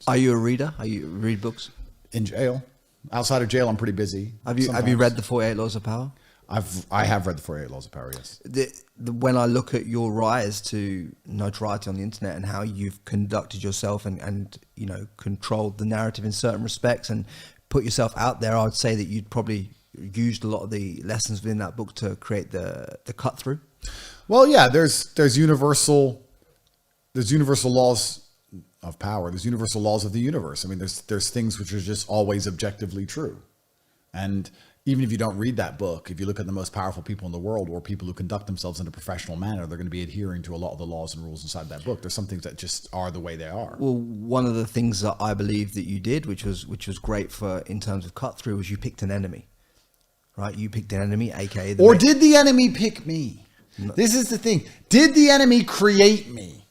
Are you a reader? Read books? In jail. Outside of jail, I'm pretty busy. Have you read the 48 Laws of Power? I have read the 48 Laws of Power, yes. When I look at your rise to notoriety on the internet and how you've conducted yourself and controlled the narrative in certain respects and put yourself out there, I would say that you'd probably used a lot of the lessons within that book to create the cut through. Well, yeah, there's universal laws of power. There's universal laws of the universe. I mean, there's things which are just always objectively true. And even if you don't read that book, if you look at the most powerful people in the world or people who conduct themselves in a professional manner, they're going to be adhering to a lot of the laws and rules inside that book. There's some things that just are the way they are. Well, one of the things that I believe that you did, which was great for in terms of cut through, was you picked an enemy, right? You picked an enemy, aka did the enemy pick me? No. This is the thing. Did the enemy create me?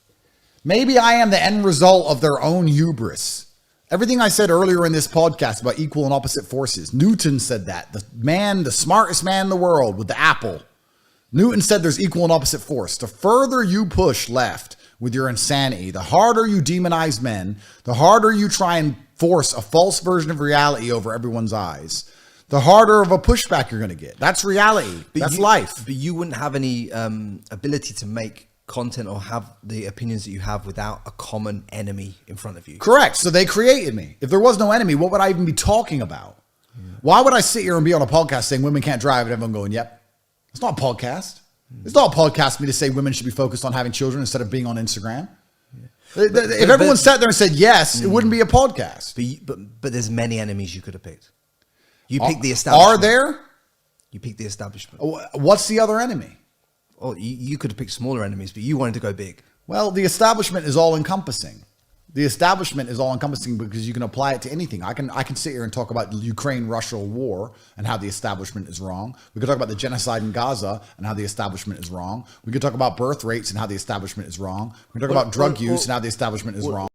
Maybe I am the end result of their own hubris. Everything I said earlier in this podcast about equal and opposite forces, Newton said that. The smartest man in the world with the apple. Newton said there's equal and opposite force. The further you push left with your insanity, the harder you demonize men, the harder you try and force a false version of reality over everyone's eyes, the harder of a pushback you're going to get. That's reality. That's life. But you wouldn't have any ability to make content or have the opinions that you have without a common enemy in front of you. Correct. So they created me. If there was no enemy, what would I even be talking about? Yeah. Why would I sit here and be on a podcast saying women can't drive and everyone going, yep? It's not a podcast. It's not a podcast for me to say women should be focused on having children instead of being on Instagram. Yeah. If everyone sat there and said yes, it wouldn't be a podcast. But there's many enemies you could have picked. You picked the establishment. Are there? You picked the establishment. What's the other enemy? Oh, you could have picked smaller enemies, but you wanted to go big. Well, the establishment is all encompassing. The establishment is all encompassing because you can apply it to anything. I can sit here and talk about the Ukraine-Russia war and how the establishment is wrong. We could talk about the genocide in Gaza and how the establishment is wrong. We could talk about birth rates and how the establishment is wrong. We could talk about drug use and how the establishment is wrong.